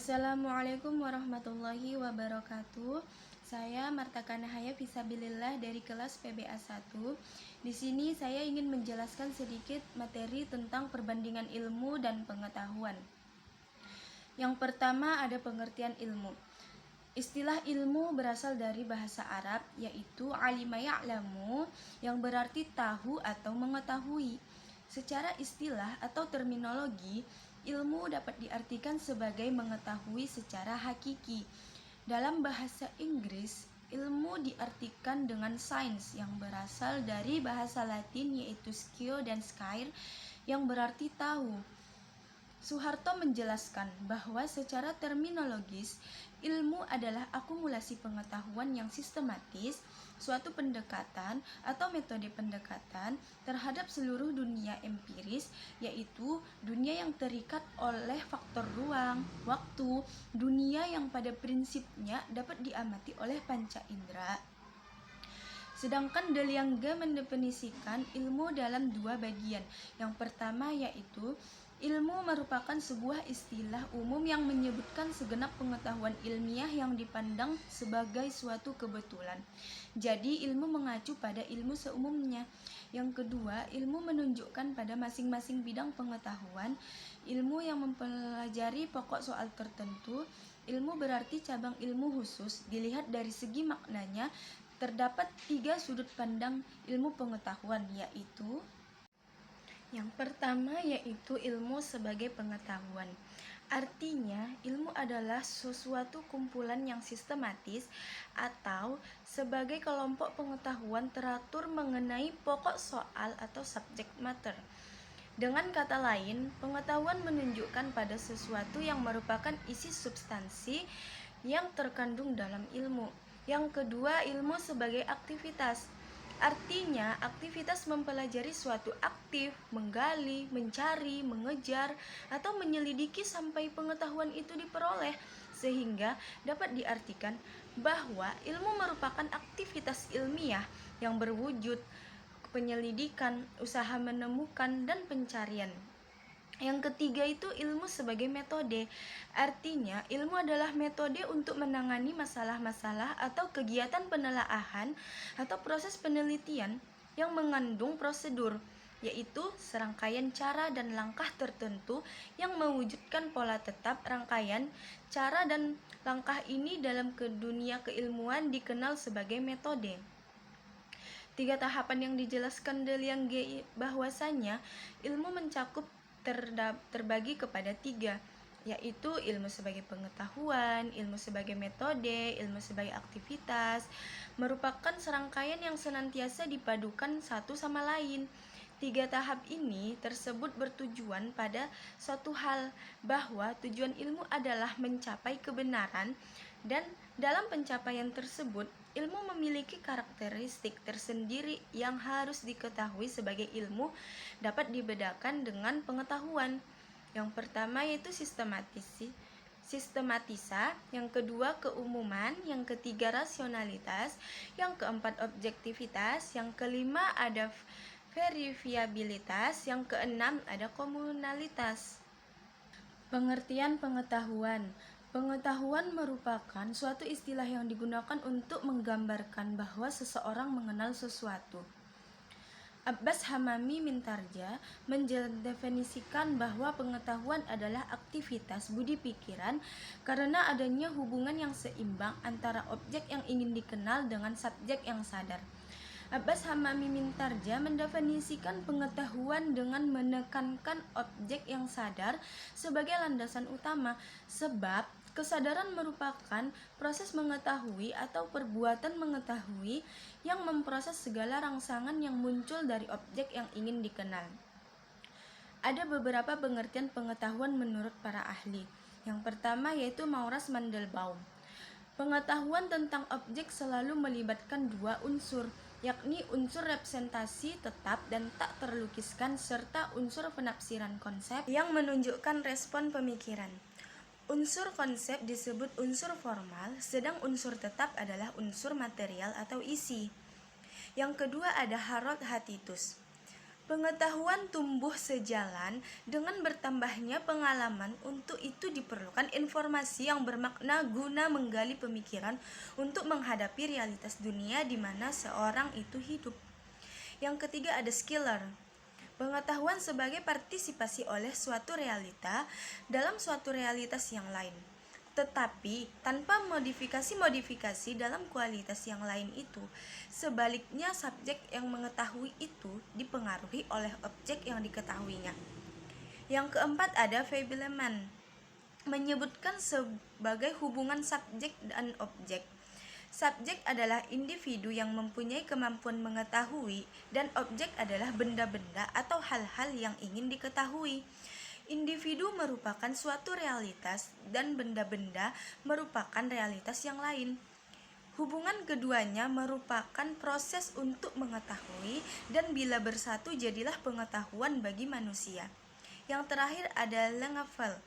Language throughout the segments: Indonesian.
Assalamualaikum warahmatullahi wabarakatuh. Saya Martaka Nahaya Fisabilillah dari kelas PBA 1. Di sini saya ingin menjelaskan sedikit materi tentang perbandingan ilmu dan pengetahuan. Yang pertama ada pengertian ilmu. Istilah ilmu berasal dari bahasa Arab yaitu alima ya'lamu yang berarti tahu atau mengetahui. Secara istilah atau terminologi, ilmu dapat diartikan sebagai mengetahui secara hakiki. Dalam bahasa Inggris, ilmu diartikan dengan sains yang berasal dari bahasa Latin yaitu skio dan scire yang berarti tahu. Soeharto menjelaskan bahwa secara terminologis, ilmu adalah akumulasi pengetahuan yang sistematis, suatu pendekatan atau metode pendekatan terhadap seluruh dunia empiris, yaitu dunia yang terikat oleh faktor ruang, waktu, dunia yang pada prinsipnya dapat diamati oleh panca indera. Sedangkan De Lange mendefinisikan ilmu dalam dua bagian. Yang pertama yaitu ilmu merupakan sebuah istilah umum yang menyebutkan segenap pengetahuan ilmiah yang dipandang sebagai suatu kebetulan. Jadi ilmu mengacu pada ilmu seumumnya. Yang kedua, ilmu menunjukkan pada masing-masing bidang pengetahuan, ilmu yang mempelajari pokok soal tertentu. Ilmu berarti cabang ilmu khusus. Dilihat dari segi maknanya, terdapat 3 sudut pandang ilmu pengetahuan, yaitu yang pertama yaitu ilmu sebagai pengetahuan. Artinya, ilmu adalah sesuatu kumpulan yang sistematis atau sebagai kelompok pengetahuan teratur mengenai pokok soal atau subject matter. Dengan kata lain, pengetahuan menunjukkan pada sesuatu yang merupakan isi substansi yang terkandung dalam ilmu. Yang kedua, ilmu sebagai aktivitas. Artinya, aktivitas mempelajari suatu aktif, menggali, mencari, mengejar, atau menyelidiki sampai pengetahuan itu diperoleh, sehingga dapat diartikan bahwa ilmu merupakan aktivitas ilmiah yang berwujud penyelidikan, usaha menemukan, dan pencarian. Yang ketiga itu ilmu sebagai metode. Artinya, ilmu adalah metode untuk menangani masalah-masalah atau kegiatan penelaahan atau proses penelitian yang mengandung prosedur, yaitu serangkaian cara dan langkah tertentu yang mewujudkan pola tetap. Rangkaian cara dan langkah ini dalam dunia keilmuan dikenal sebagai metode. 3 tahapan yang dijelaskan De Lange bahwasanya ilmu mencakup terbagi kepada 3, yaitu ilmu sebagai pengetahuan, ilmu sebagai metode, ilmu sebagai aktivitas, merupakan serangkaian yang senantiasa dipadukan satu sama lain. 3 tahap ini tersebut bertujuan pada suatu hal, bahwa tujuan ilmu adalah mencapai kebenaran, dan dalam pencapaian tersebut ilmu memiliki karakteristik tersendiri yang harus diketahui sebagai ilmu dapat dibedakan dengan pengetahuan. Yang pertama yaitu sistematisa, yang kedua keumuman, yang ketiga rasionalitas, yang keempat objektivitas, yang kelima ada verifiabilitas, yang keenam ada komunalitas. Pengertian pengetahuan. Pengetahuan merupakan suatu istilah yang digunakan untuk menggambarkan bahwa seseorang mengenal sesuatu. Abbas Hamami Mintarja mendefinisikan bahwa pengetahuan adalah aktivitas budi pikiran karena adanya hubungan yang seimbang antara objek yang ingin dikenal dengan subjek yang sadar. Abbas Hamami Mintarja mendefinisikan pengetahuan dengan menekankan objek yang sadar sebagai landasan utama, sebab kesadaran merupakan proses mengetahui atau perbuatan mengetahui yang memproses segala rangsangan yang muncul dari objek yang ingin dikenal. Ada beberapa pengertian pengetahuan menurut para ahli. Yang pertama yaitu Maurras Mandelbaum. Pengetahuan tentang objek selalu melibatkan 2 unsur, yakni unsur representasi tetap dan tak terlukiskan serta unsur penafsiran konsep yang menunjukkan respon pemikiran. Unsur konsep disebut unsur formal, sedang unsur tetap adalah unsur material atau isi. Yang kedua ada Harold Hatitus. Pengetahuan tumbuh sejalan dengan bertambahnya pengalaman. Untuk itu diperlukan informasi yang bermakna guna menggali pemikiran untuk menghadapi realitas dunia di mana seorang itu hidup. Yang ketiga ada skiller. Pengetahuan sebagai partisipasi oleh suatu realita dalam suatu realitas yang lain, tetapi tanpa modifikasi-modifikasi dalam kualitas yang lain itu. Sebaliknya, subjek yang mengetahui itu dipengaruhi oleh objek yang diketahuinya. Yang keempat ada Fableman, menyebutkan sebagai hubungan subjek dan objek. Subjek adalah individu yang mempunyai kemampuan mengetahui, dan objek adalah benda-benda atau hal-hal yang ingin diketahui. Individu merupakan suatu realitas dan benda-benda merupakan realitas yang lain. Hubungan keduanya merupakan proses untuk mengetahui, dan bila bersatu jadilah pengetahuan bagi manusia. Yang terakhir ada Langevin.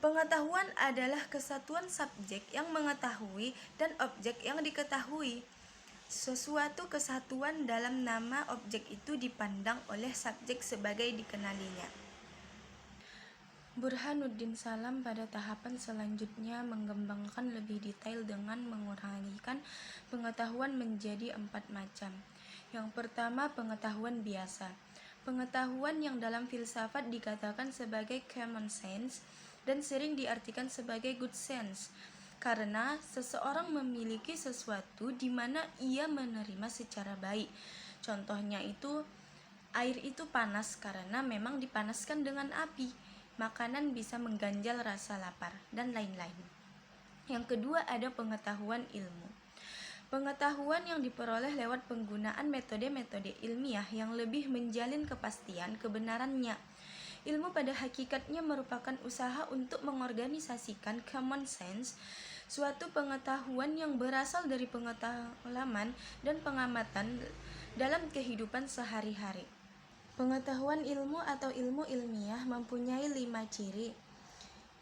Pengetahuan adalah kesatuan subjek yang mengetahui dan objek yang diketahui. Sesuatu kesatuan dalam nama objek itu dipandang oleh subjek sebagai dikenalinya. Burhanuddin Salam pada tahapan selanjutnya mengembangkan lebih detail dengan menguraikan pengetahuan menjadi 4 macam. Yang pertama, pengetahuan biasa. Pengetahuan yang dalam filsafat dikatakan sebagai common sense dan sering diartikan sebagai good sense, karena seseorang memiliki sesuatu di mana ia menerima secara baik. Contohnya itu, air itu panas karena memang dipanaskan dengan api. Makanan bisa mengganjal rasa lapar, dan lain-lain. Yang kedua ada pengetahuan ilmu. Pengetahuan yang diperoleh lewat penggunaan metode-metode ilmiah yang lebih menjalin kepastian kebenarannya. Ilmu pada hakikatnya merupakan usaha untuk mengorganisasikan common sense, suatu pengetahuan yang berasal dari pengalaman dan pengamatan dalam kehidupan sehari-hari. Pengetahuan ilmu atau ilmu ilmiah mempunyai 5 ciri,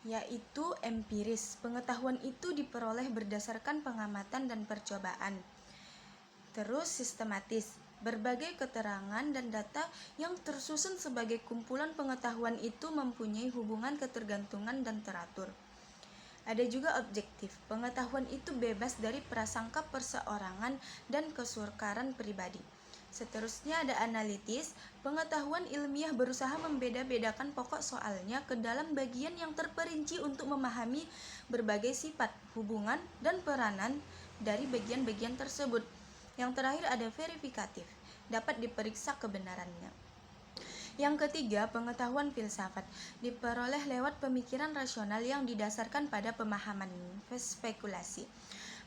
yaitu empiris. Pengetahuan itu diperoleh berdasarkan pengamatan dan percobaan. Terus sistematis. Berbagai keterangan dan data yang tersusun sebagai kumpulan pengetahuan itu mempunyai hubungan ketergantungan dan teratur. Ada juga objektif. Pengetahuan itu bebas dari prasangka perseorangan dan kesukaran pribadi. Seterusnya ada analitis. Pengetahuan ilmiah berusaha membeda-bedakan pokok soalnya ke dalam bagian yang terperinci untuk memahami berbagai sifat, hubungan, dan peranan dari bagian-bagian tersebut. Yang terakhir ada verifikatif, dapat diperiksa kebenarannya. Yang ketiga, pengetahuan filsafat diperoleh lewat pemikiran rasional yang didasarkan pada pemahaman spekulasi,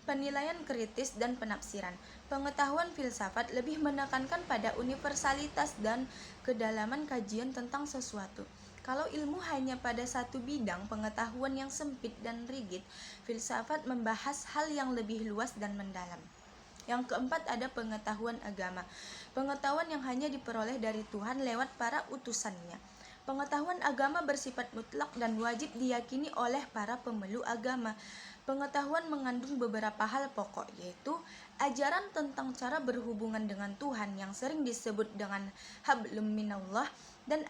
penilaian kritis, dan penafsiran. Pengetahuan filsafat lebih menekankan pada universalitas dan kedalaman kajian tentang sesuatu. Kalau ilmu hanya pada satu bidang pengetahuan yang sempit dan rigid, filsafat membahas hal yang lebih luas dan mendalam. Yang keempat ada pengetahuan agama. Pengetahuan yang hanya diperoleh dari Tuhan lewat para utusannya. Pengetahuan agama bersifat mutlak dan wajib diyakini oleh para pemeluk agama. Pengetahuan mengandung beberapa hal pokok, yaitu ajaran tentang cara berhubungan dengan Tuhan yang sering disebut dengan hablum minallah, dan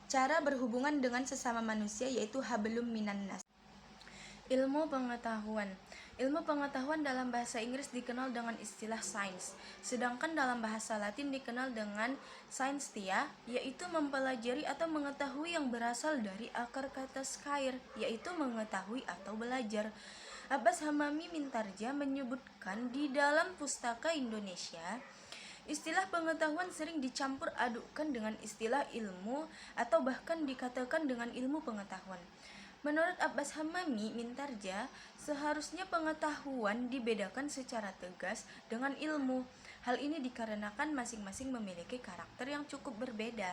cara berhubungan dengan sesama manusia yaitu hablum minan nas. Ilmu pengetahuan. Ilmu pengetahuan dalam bahasa Inggris dikenal dengan istilah science, sedangkan dalam bahasa Latin dikenal dengan scientia, yaitu mempelajari atau mengetahui yang berasal dari akar kata scaire, yaitu mengetahui atau belajar. Abbas Hamami Mintarja menyebutkan di dalam Pustaka Indonesia, istilah pengetahuan sering dicampur adukkan dengan istilah ilmu atau bahkan dikatakan dengan ilmu pengetahuan. Menurut Abbas Hamami Mintarja, seharusnya pengetahuan dibedakan secara tegas dengan ilmu. Hal ini dikarenakan masing-masing memiliki karakter yang cukup berbeda.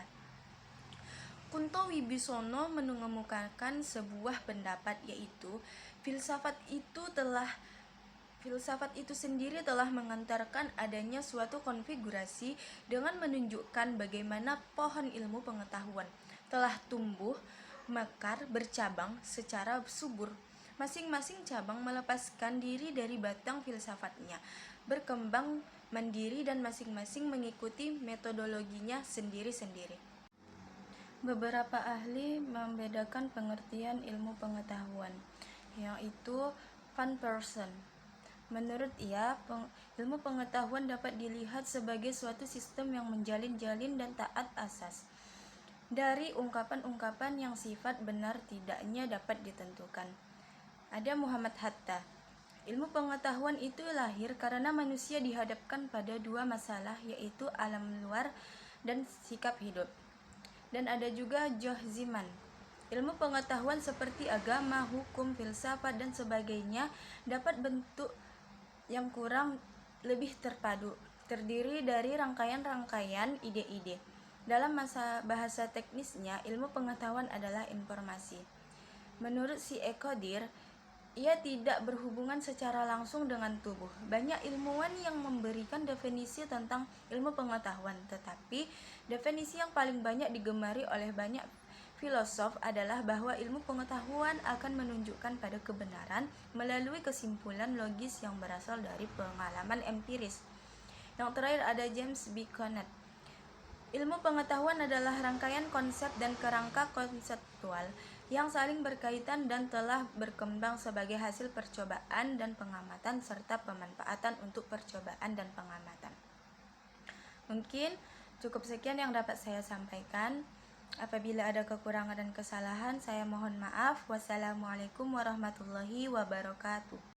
Kunto Wibisono mengemukakan sebuah pendapat, yaitu filsafat itu sendiri telah mengantarkan adanya suatu konfigurasi dengan menunjukkan bagaimana pohon ilmu pengetahuan telah tumbuh, mekar, bercabang secara subur. Masing-masing cabang melepaskan diri dari batang filsafatnya. berkembang mandiri dan masing-masing mengikuti metodologinya sendiri-sendiri. Beberapa ahli membedakan pengertian ilmu pengetahuan, yaitu Van Persson. Menurut ia, ilmu pengetahuan dapat dilihat sebagai suatu sistem yang menjalin-jalin dan taat asas dari ungkapan-ungkapan yang sifat benar tidaknya dapat ditentukan. Ada Muhammad Hatta. Ilmu pengetahuan itu lahir karena manusia dihadapkan pada dua masalah, yaitu alam luar dan sikap hidup. Dan ada juga Joh Ziman. Ilmu pengetahuan seperti agama, hukum, filsafat, dan sebagainya dapat bentuk yang kurang lebih terpadu, terdiri dari rangkaian-rangkaian ide-ide. Dalam bahasa teknisnya, ilmu pengetahuan adalah informasi. Menurut si Ekodir, ia tidak berhubungan secara langsung dengan tubuh. Banyak ilmuwan yang memberikan definisi tentang ilmu pengetahuan, tetapi definisi yang paling banyak digemari oleh banyak filosof adalah bahwa ilmu pengetahuan akan menunjukkan pada kebenaran melalui kesimpulan logis yang berasal dari pengalaman empiris. Yang terakhir ada James B. Conant. Ilmu pengetahuan adalah rangkaian konsep dan kerangka konseptual yang saling berkaitan dan telah berkembang sebagai hasil percobaan dan pengamatan serta pemanfaatan untuk percobaan dan pengamatan. Mungkin cukup sekian yang dapat saya sampaikan. Apabila ada kekurangan dan kesalahan, saya mohon maaf. Wassalamualaikum warahmatullahi wabarakatuh.